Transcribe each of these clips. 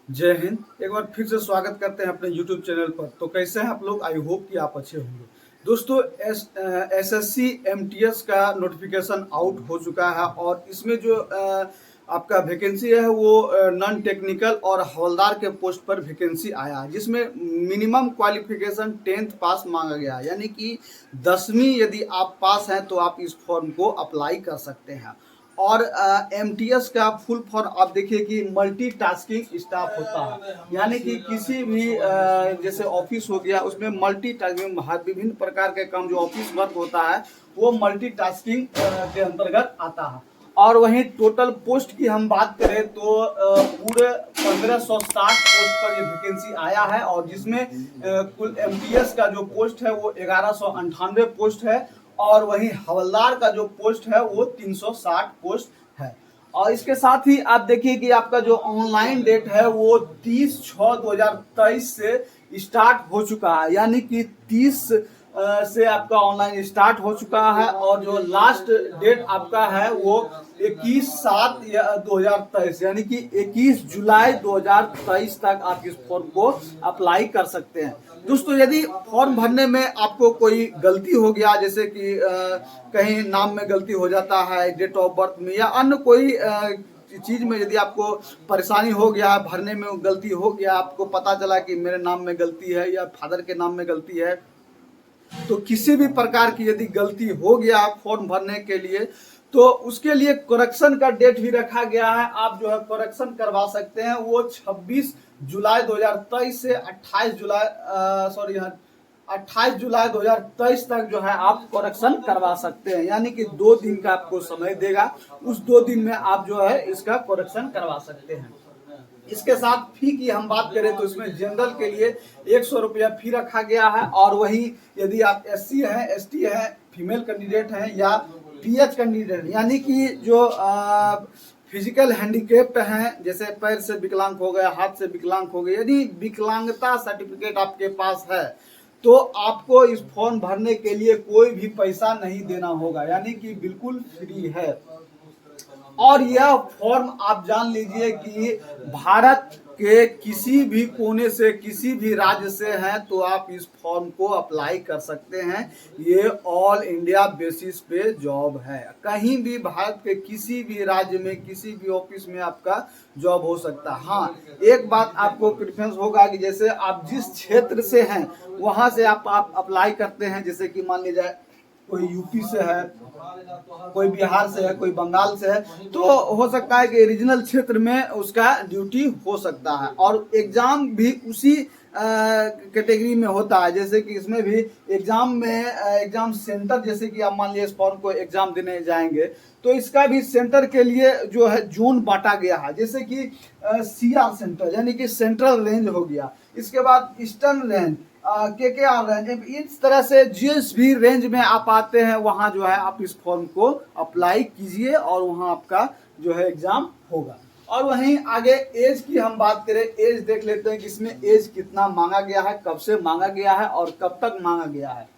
जय हिंद। एक बार फिर से स्वागत करते हैं अपने YouTube चैनल पर। तो कैसे हैं आप लोग? आई होप कि आप अच्छे होंगे। दोस्तों, एसएससी एमटीएस का नोटिफिकेशन आउट हो चुका है और इसमें जो आपका वैकेंसी है वो नॉन टेक्निकल और हवलदार के पोस्ट पर वैकेंसी आया है, जिसमें मिनिमम क्वालिफिकेशन 10th पास मांगा गया है। यानी कि 10वीं यदि आप पास हैं तो आप इस फॉर्म को अप्लाई कर सकते हैं। और एमटीएस का फुल फॉर्म आप देखिए कि मल्टीटास्किंग स्टाफ होता है। यानी कि किसी भी जैसे ऑफिस हो गया, उसमें मल्टीटास्किंग विभिन्न प्रकार के काम जो ऑफिस वर्क होता है वो मल्टीटास्किंग के अंतर्गत आता है। और वहीं टोटल पोस्ट की हम बात करें तो पूरे 1560 पोस्ट पर ये वैकेंसी आया है, और जिसमें कुल एमटीएस का जो पोस्ट है वो 1198 पोस्ट है, और वहीं हवलदार का जो पोस्ट है वो 360 पोस्ट है। और इसके साथ ही आप देखिए कि आपका जो ऑनलाइन डेट है वो 30/6/2023 से स्टार्ट हो चुका है। यानी कि 30 से आपका ऑनलाइन स्टार्ट हो चुका है, और जो लास्ट डेट आपका है वो 21/7/2023 यानी कि 21 जुलाई 2023 तक आप इस फॉर्म को अप्लाई कर सकते हैं। दोस्तों, यदि फॉर्म भरने में आपको कोई गलती हो गया, जैसे कि कहीं नाम में गलती हो जाता है, डेट ऑफ बर्थ में या अन्य कोई चीज में यदि आपको परेशानी हो गया, भरने में गलती हो गया, आपको पता चला कि मेरे नाम में गलती है या फादर के नाम में गलती है, तो किसी भी प्रकार की यदि गलती हो गया फॉर्म भरने के लिए, तो उसके लिए करेक्शन का डेट भी रखा गया है। आप जो है करेक्शन करवा सकते हैं। वो 26 जुलाई 2023 से 28 जुलाई 2023 तक जो है आप करेक्शन करवा सकते हैं। यानी कि 2 दिन का आपको समय देगा, उस 2 दिन में आप जो है इसका करेक्शन करवा सकते हैं। इसके साथ फी की हम बात करें तो इसमें जनरल के लिए 100 रुपया फी रखा गया है, और वही यदि आप एससी हैं, एसटी हैं, फीमेल कैंडिडेट हैं या पीएच कैंडिडेट यानी कि जो फिजिकल हैंडीकेप्ड हैं, जैसे पैर से विकलांग हो गए, हाथ से विकलांग हो गए, यदि विकलांगता सर्टिफिकेट आपके पास है तो आपको इस फॉर्म भरने के लिए कोई भी पैसा नहीं देना होगा। यानी कि बिल्कुल फ्री है। और यह फॉर्म आप जान लीजिए कि भारत के किसी भी कोने से, किसी भी राज्य से हैं तो आप इस फॉर्म को अप्लाई कर सकते हैं। ये ऑल इंडिया बेसिस पे जॉब है। कहीं भी भारत के किसी भी राज्य में, किसी भी ऑफिस में आपका जॉब हो सकता है। हाँ, एक बात आपको प्रेफरेंस होगा कि जैसे आप जिस क्षेत्र से हैं वहां से आप अप्लाई करते हैं, जैसे कि मान लीजिए कोई यूपी से है, कोई बिहार से है, कोई बंगाल से है, तो हो सकता है कि रीजनल क्षेत्र में उसका ड्यूटी हो सकता है। और एग्जाम भी उसी कैटेगरी में होता है। जैसे कि इसमें भी एग्जाम में एग्जाम सेंटर, जैसे कि आप मान लीजिए इस फॉर्म को एग्जाम देने जाएंगे तो इसका भी सेंटर के लिए जो है जोन बांटा गया है। जैसे कि सीआर सेंटर यानी कि सेंट्रल रेंज हो गया, इसके बाद ईस्टर्न रेंज, केकेआर रेंज, इस तरह से जिस भी रेंज में आप आते हैं वहां जो है आप इस फॉर्म को अप्लाई कीजिए और वहां आपका जो है एग्जाम होगा। और वहीं आगे एज की हम बात करें, एज देख लेते हैं कि इसमें एज कितना मांगा गया है, कब से मांगा गया है और कब तक मांगा गया है।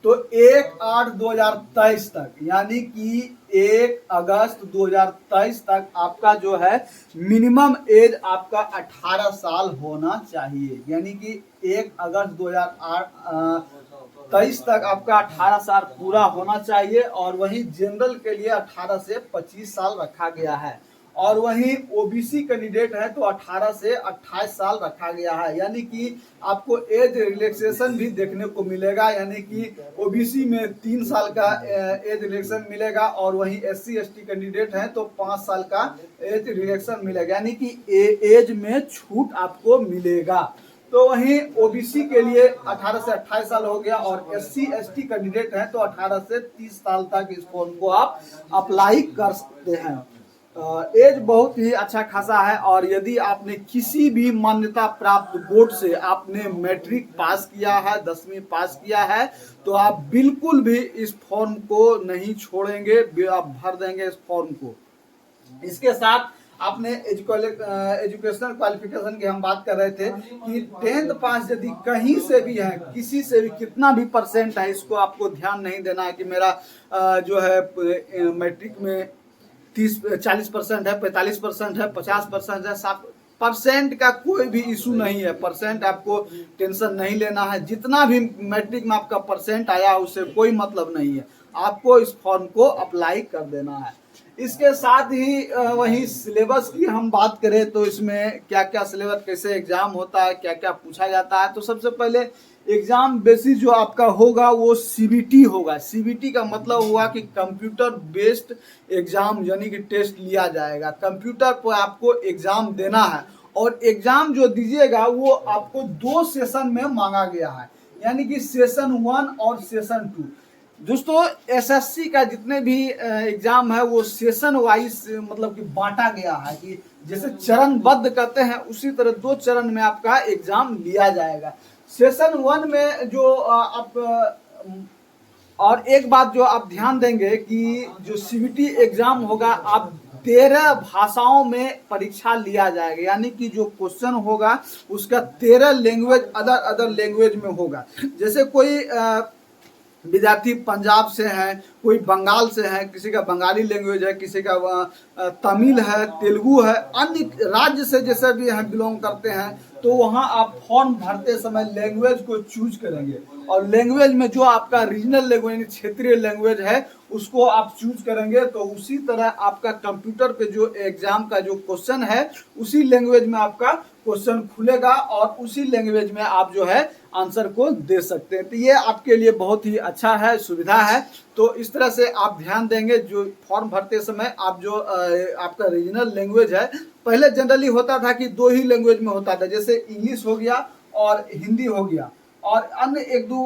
तो 1/8/2023 तक, यानी कि 1 अगस्त 2023 तक आपका जो है मिनिमम एज आपका 18 साल होना चाहिए। यानी कि 1 अगस्त 2023 तक आपका 18 साल पूरा होना चाहिए। और वहीं जनरल के लिए 18 से 25 साल रखा गया है। और वहीं ओबीसी कैंडिडेट है तो 18 से 28 साल रखा गया है। यानी कि आपको एज रिलैक्सेशन भी देखने को मिलेगा। यानी कि ओबीसी में 3 साल का एज रिलैक्सेशन मिलेगा, और वहीं एससी एसटी कैंडिडेट है तो 5 साल का एज रिलैक्सेशन मिलेगा। यानी कि एज में छूट आपको मिलेगा। तो वहीं ओबीसी के लिए 18 से 28 साल हो गया, और एससी एसटी कैंडिडेट है तो 18 से 30 साल तक इस फॉर्म को आप अप्लाई कर सकते हैं। एज बहुत ही अच्छा खासा है। और यदि आपने किसी भी मान्यता प्राप्त बोर्ड से आपने मैट्रिक पास किया है, 10वीं पास किया है, तो आप बिल्कुल भी इस फॉर्म को नहीं छोड़ेंगे, आप भर देंगे इस फॉर्म को। इसके साथ आपने एजुकेशनल क्वालिफिकेशन की हम बात कर रहे थे कि 10th पास यदि कहीं से भी है, किसी से भी कितना भी परसेंट है, इसको आपको ध्यान नहीं देना है कि मेरा जो है मैट्रिक में 40% है, 45% है, 50% है, परसेंट का कोई भी इशू नहीं है, परसेंट आपको टेंशन नहीं लेना है। जितना भी मैट्रिक में आपका परसेंट आया उससे कोई मतलब नहीं है, आपको इस फॉर्म को अप्लाई कर देना है। इसके साथ ही वही सिलेबस की हम बात करें तो इसमें क्या क्या सिलेबस, कैसे एग्जाम होता है, क्या क्या पूछा जाता है। तो सबसे पहले एग्जाम बेसिस जो आपका होगा वो सीबीटी होगा। सीबीटी का मतलब हुआ कि कंप्यूटर बेस्ड एग्जाम, यानी कि टेस्ट लिया जाएगा, कंप्यूटर पर आपको एग्जाम देना है। और एग्जाम जो दीजिएगा वो आपको 2 सेशन में मांगा गया है, यानी कि सेशन 1 और सेशन 2। दोस्तों एसएससी का जितने भी एग्जाम है वो सेशन वाइज मतलब कि बांटा गया है, कि जैसे चरणबद्ध कहते हैं उसी तरह 2 चरण में आपका एग्जाम लिया जाएगा। सेशन 1 में जो और एक बात जो आप ध्यान देंगे कि जो सीबीटी एग्जाम होगा, आप 13 भाषाओं में परीक्षा लिया जाएगा, यानी कि जो क्वेश्चन होगा उसका 13 लैंग्वेज, अदर लैंग्वेज में होगा। जैसे कोई विद्यार्थी पंजाब से हैं, कोई बंगाल से है, किसी का बंगाली लैंग्वेज है, किसी का तमिल है, तेलुगु है, अन्य राज्य से जैसे भी हैं बिलोंग करते हैं, तो वहाँ आप फॉर्म भरते समय लैंग्वेज को चूज करेंगे। और लैंग्वेज में जो आपका रीजनल लैंग्वेज, क्षेत्रीय लैंग्वेज है, उसको आप चूज करेंगे। तो उसी तरह आपका कंप्यूटर पे जो एग्जाम का जो क्वेश्चन है उसी लैंग्वेज में आपका क्वेश्चन खुलेगा और उसी लैंग्वेज में आप जो है आंसर को दे सकते हैं। तो ये आपके लिए बहुत ही अच्छा है, सुविधा है। तो इस तरह से आप ध्यान देंगे, जो फॉर्म भरते समय आप जो आपका रीजनल लैंग्वेज है, पहले जनरली होता था कि 2 ही लैंग्वेज में होता था, जैसे इंग्लिश हो गया और हिंदी हो गया, और अन्य 1-2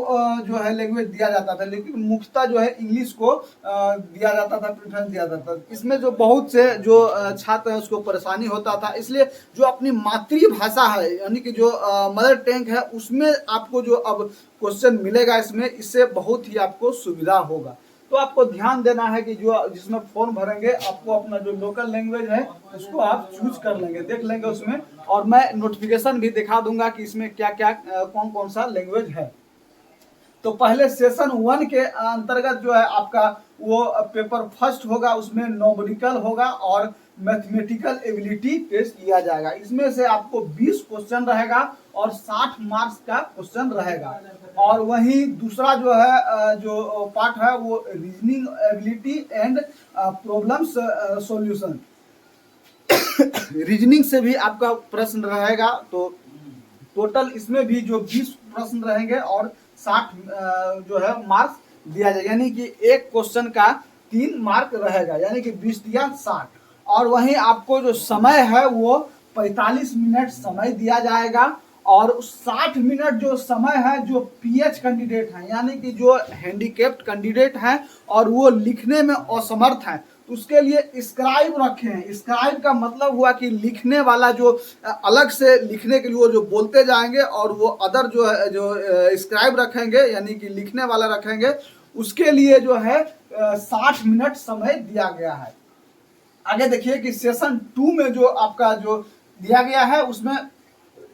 जो है लैंग्वेज दिया जाता था, लेकिन मुख्यतः जो है इंग्लिश को दिया जाता था, प्रेफरेंस दिया जाता था। इसमें जो बहुत से जो छात्र हैं उसको परेशानी होता था, इसलिए जो अपनी मातृभाषा है, यानी कि जो मदर टंग है, उसमें आपको जो अब क्वेश्चन मिलेगा इसमें, इससे बहुत ही आपको सुविधा होगा। तो आपको ध्यान देना है कि जो जिसमें फॉर्म भरेंगे आपको अपना जो लोकल लैंग्वेज है उसको आप चूज कर लेंगे, देख लेंगे उसमें, और मैं नोटिफिकेशन भी दिखा दूंगा कि इसमें क्या क्या कौन कौन सा लैंग्वेज है। तो पहले सेशन 1 के अंतर्गत जो है आपका वो पेपर फर्स्ट होगा, उसमें न्यूमेरिकल होगा और मैथमेटिकल एबिलिटी टेस्ट लिया जाएगा। इसमें से आपको 20 क्वेश्चन रहेगा और 60 मार्क्स का क्वेश्चन रहेगा। और वहीं दूसरा जो है जो पार्ट है वो reasoning ability and problems solution, reasoning से भी आपका प्रश्न रहेगा। तो टोटल इसमें भी जो 20 प्रश्न रहेंगे और 60 जो है मार्क्स दिया जाएगा, यानी कि एक क्वेश्चन का 3 मार्क रहेगा, यानी कि 20 दिया 60। और वहीं आपको जो समय है वो 45 मिनट समय दिया जाएगा। और 60 मिनट जो समय है जो पीएच कैंडिडेट हैं, यानी कि जो हैंडीकैप्ड कैंडिडेट हैं और वो लिखने में असमर्थ हैं, उसके लिए स्क्राइब रखे हैं। स्क्राइब का मतलब हुआ कि लिखने वाला, जो अलग से लिखने के लिए वो जो बोलते जाएंगे, और वो अदर जो है जो स्क्राइब रखेंगे, यानी कि लिखने वाला रखेंगे, उसके लिए जो है 60 मिनट समय दिया गया है। आगे देखिए कि सेशन 2 में जो आपका जो दिया गया है उसमें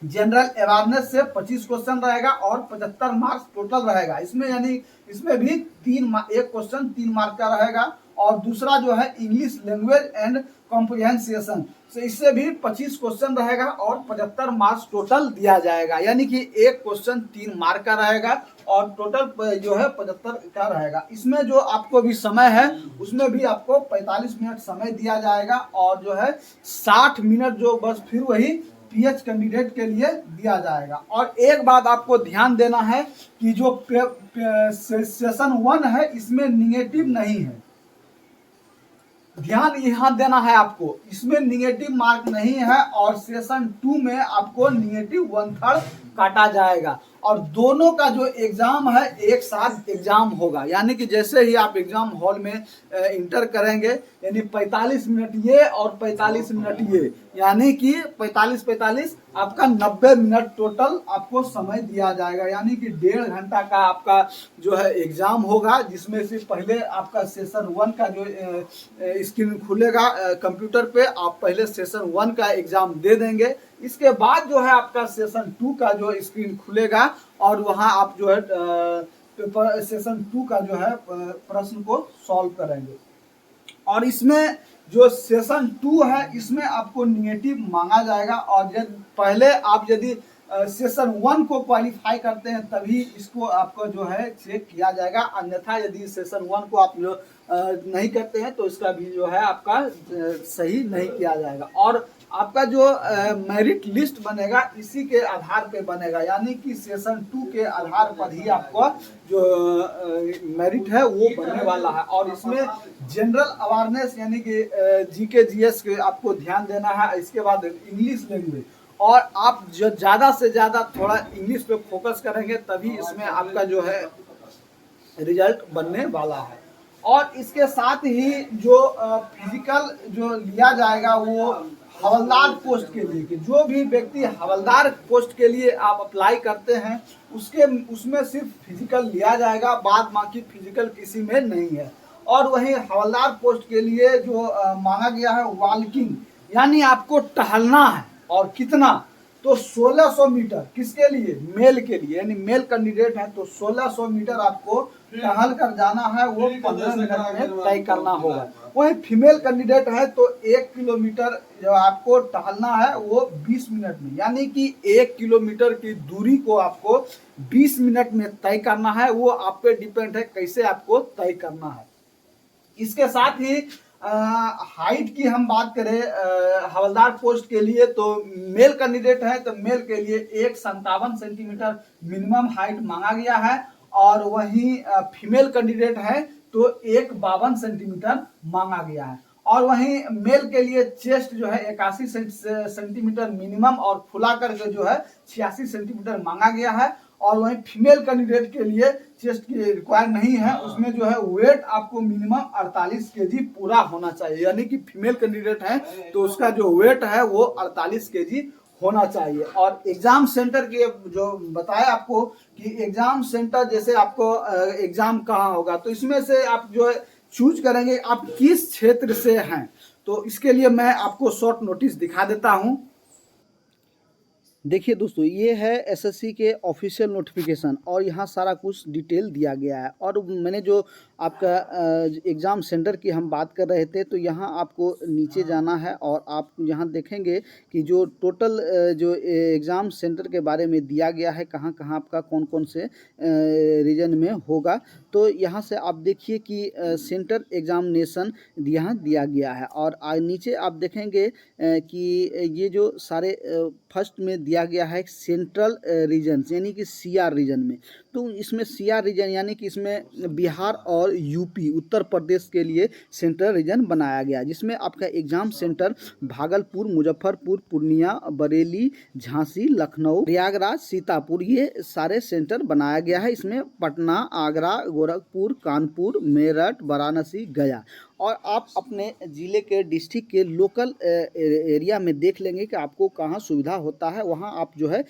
जनरल अवेयरनेस से 25 क्वेश्चन रहेगा और 75 मार्क्स टोटल रहेगा। इसमें यानी इसमें भी एक क्वेश्चन 3 मार्क का रहेगा। और दूसरा जो है इंग्लिश लैंग्वेज एंड कॉम्प्रिहेंसिएशन, तो इससे भी 25 क्वेश्चन रहेगा और 75 मार्क्स टोटल दिया जाएगा, यानी कि एक क्वेश्चन 3 मार्क का रहेगा और टोटल जो है 75 का रहेगा। इसमें जो आपको भी समय है उसमें भी आपको 45 मिनट समय दिया जाएगा और जो है 60 मिनट जो बस फिर वही पीएच कैंडिडेट के लिए दिया जाएगा। और एक बात आपको ध्यान देना है कि जो सेशन 1 है इसमें निगेटिव नहीं है, ध्यान यहाँ देना है आपको, इसमें निगेटिव मार्क नहीं है। और सेशन 2 में आपको निगेटिव 1/3 काटा जाएगा। और दोनों का जो एग्जाम है एक साथ एग्जाम होगा, यानी कि जैसे ही आप एग्जाम हॉल में इंटर करेंगे, यानी 45 मिनट ये और 45 मिनट ये, यानी कि 45 आपका 90 मिनट टोटल आपको समय दिया जाएगा, यानी कि 1.5 घंटा का आपका जो है एग्जाम होगा। जिसमें से पहले आपका सेशन 1 का जो स्क्रीन खुलेगा कंप्यूटर पे, आप पहले सेशन 1 का एग्जाम दे देंगे। इसके बाद जो है आपका सेशन 2 का जो स्क्रीन खुलेगा और वहां आप जो है पेपर सेशन 2 का जो है प्रश्न को सॉल्व करेंगे। और इसमें जो सेशन 2 है इसमें आपको निगेटिव मांगा जाएगा, और जब पहले आप यदि सेशन 1 को क्वालिफाई करते हैं तभी इसको आपको जो है चेक किया जाएगा, अन्यथा यदि सेशन 1 को आप जो नहीं करते हैं तो इसका भी जो है आपका सही नहीं किया जाएगा। और आपका जो मेरिट लिस्ट बनेगा इसी के आधार पे बनेगा, यानी कि सेशन 2 के आधार पर ही आपको जो मेरिट है वो बनने वाला है। और इसमें जनरल अवेयरनेस यानी कि जीके जीएस के आपको ध्यान देना है, इसके बाद इंग्लिश लैंग्वेज, और आप जो ज़्यादा से ज़्यादा थोड़ा इंग्लिश पे फोकस करेंगे तभी इसमें आपका जो है रिजल्ट बनने वाला है। और इसके साथ ही जो फिजिकल जो लिया जाएगा वो हवलदार पोस्ट के लिए, कि जो भी व्यक्ति हवलदार पोस्ट के लिए आप अप्लाई करते हैं उसमें सिर्फ फिजिकल लिया जाएगा, बाद बाकी फिजिकल किसी में नहीं है। और वही हवलदार पोस्ट के लिए जो मांगा गया है वॉकिंग, यानी आपको टहलना है, और कितना, तो 1600 मीटर, किसके लिए, मेल के लिए, यानी मेल कैंडिडेट है तो 1600 मीटर आपको टहल कर जाना है, वो 15 मिनट में तय करना होगा। वही फीमेल कैंडिडेट है तो 1 किलोमीटर जो आपको टहलना है वो 20 मिनट में, यानी कि 1 किलोमीटर की दूरी को आपको 20 मिनट में तय करना है। वो आप पे डिपेंड है कैसे आपको तय करना है। इसके साथ ही हाइट की हम बात करें हवलदार पोस्ट के लिए, तो मेल कैंडिडेट है तो मेल के लिए 157 सेंटीमीटर मिनिमम हाइट मांगा गया है, और वहीं फीमेल कैंडिडेट है तो 152 सेंटीमीटर मांगा गया है। और वहीं मेल के लिए चेस्ट जो है 81 सेंटीमीटर मिनिमम, और फुला करके जो है 86 सेंटीमीटर मांगा गया है। और वहीं फीमेल कैंडिडेट के लिए चेस्ट की रिक्वायर नहीं है, उसमें जो है वेट आपको मिनिमम 48 केजी पूरा होना चाहिए, यानी कि फीमेल कैंडिडेट है तो उसका जो वेट है वो 48 केजी होना चाहिए। और एग्जाम सेंटर के जो बताया आपको कि एग्जाम सेंटर जैसे आपको एग्जाम कहाँ होगा, तो इसमें से आप जो है चूज करेंगे आप किस क्षेत्र से हैं। तो इसके लिए मैं आपको शॉर्ट नोटिस दिखा देता हूँ। देखिए दोस्तों, ये है एसएससी के ऑफिशियल नोटिफिकेशन, और यहाँ सारा कुछ डिटेल दिया गया है। और मैंने जो आपका एग्ज़ाम सेंटर की हम बात कर रहे थे, तो यहाँ आपको नीचे जाना है, और आप यहाँ देखेंगे कि जो टोटल जो एग्ज़ाम सेंटर के बारे में दिया गया है, कहाँ कहाँ आपका कौन कौन से रीजन में होगा। तो यहाँ से आप देखिए कि सेंटर एग्जामिनेशन यहाँ दिया गया है, और नीचे आप देखेंगे कि ये जो सारे फर्स्ट में दिया गया है सेंट्रल रीजन, यानी कि सीआर रीजन में। तो इसमें सीआर रीजन यानी कि इसमें बिहार और यूपी उत्तर प्रदेश के लिए सेंट्रल रीजन बनाया गया, जिसमें आपका एग्जाम सेंटर भागलपुर, मुजफ्फरपुर, पूर्णिया, बरेली, झांसी, लखनऊ, प्रयागराज, सीतापुर, ये सारे सेंटर बनाया गया है। इसमें पटना, आगरा, गोरखपुर, कानपुर, मेरठ, वाराणसी, गया। और आप अपने ज़िले के डिस्ट्रिक्ट के लोकल एरिया में देख लेंगे कि आपको कहाँ सुविधा होता है, वहाँ आप जो है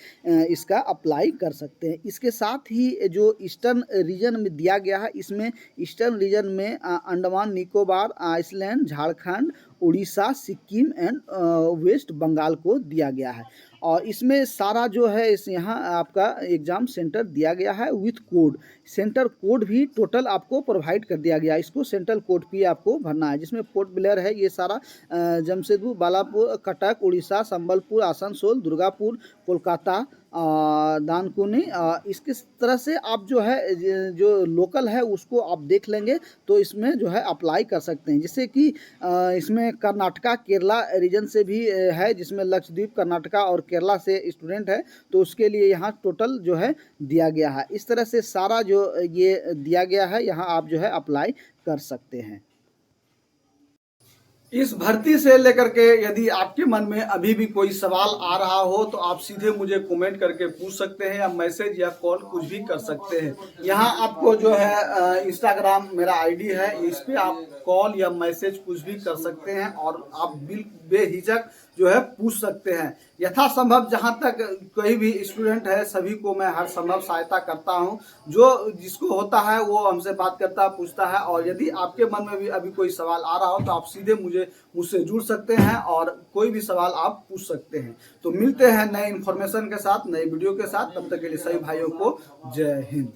इसका अप्लाई कर सकते हैं। इसके साथ ही जो ईस्टर्न रीजन में दिया गया है, इसमें ईस्टर्न रीजन में Andaman Nicobar, island, Jharkhand, Orissa, Sikkim and west Bengal को दिया गया है। और इसमें सारा जो है इस यहाँ आपका एग्ज़ाम सेंटर दिया गया है विथ कोड, सेंटर कोड भी टोटल आपको प्रोवाइड कर दिया गया। इसको सेंट्रल कोड भी आपको भरना है, जिसमें पोर्ट ब्लेयर है ये सारा जमशेदपुर, बालापुर, कटक, उड़ीसा, संबलपुर, आसनसोल, दुर्गापुर, कोलकाता, दानकुनी, इसके तरह से आप जो है जो लोकल है उसको आप देख लेंगे तो इसमें जो है अप्लाई कर सकते हैं। जैसे कि इसमें कर्नाटका, केरला रीजन से भी है, जिसमें लक्षद्वीप, कर्नाटका और केरला से स्टूडेंट है, तो उसके लिए यहाँ टोटल जो है दिया गया है। इस तरह से सारा जो ये दिया गया है यहाँ आप जो है अप्लाई कर सकते हैं। इस भर्ती से लेकर के यदि आपके मन में अभी भी कोई सवाल आ रहा हो तो आप सीधे मुझे कमेंट करके पूछ सकते हैं, या मैसेज या कॉल कुछ भी कर सकते हैं। यहाँ आपको जो है इंस्टाग्राम मेरा आईडी है, इस पे आप कॉल या मैसेज कुछ भी कर सकते हैं, और आप बेहिचक जो है पूछ सकते हैं। यथासंभव जहाँ तक कोई भी स्टूडेंट है सभी को मैं हर संभव सहायता करता हूँ। जो जिसको होता है वो हमसे बात करता पूछता है, और यदि आपके मन में भी अभी कोई सवाल आ रहा हो तो आप सीधे मुझसे जुड़ सकते हैं और कोई भी सवाल आप पूछ सकते हैं। तो मिलते हैं नए इन्फॉर्मेशन के साथ, नए वीडियो के साथ। तब तक के लिए सभी भाइयों को जय हिंद।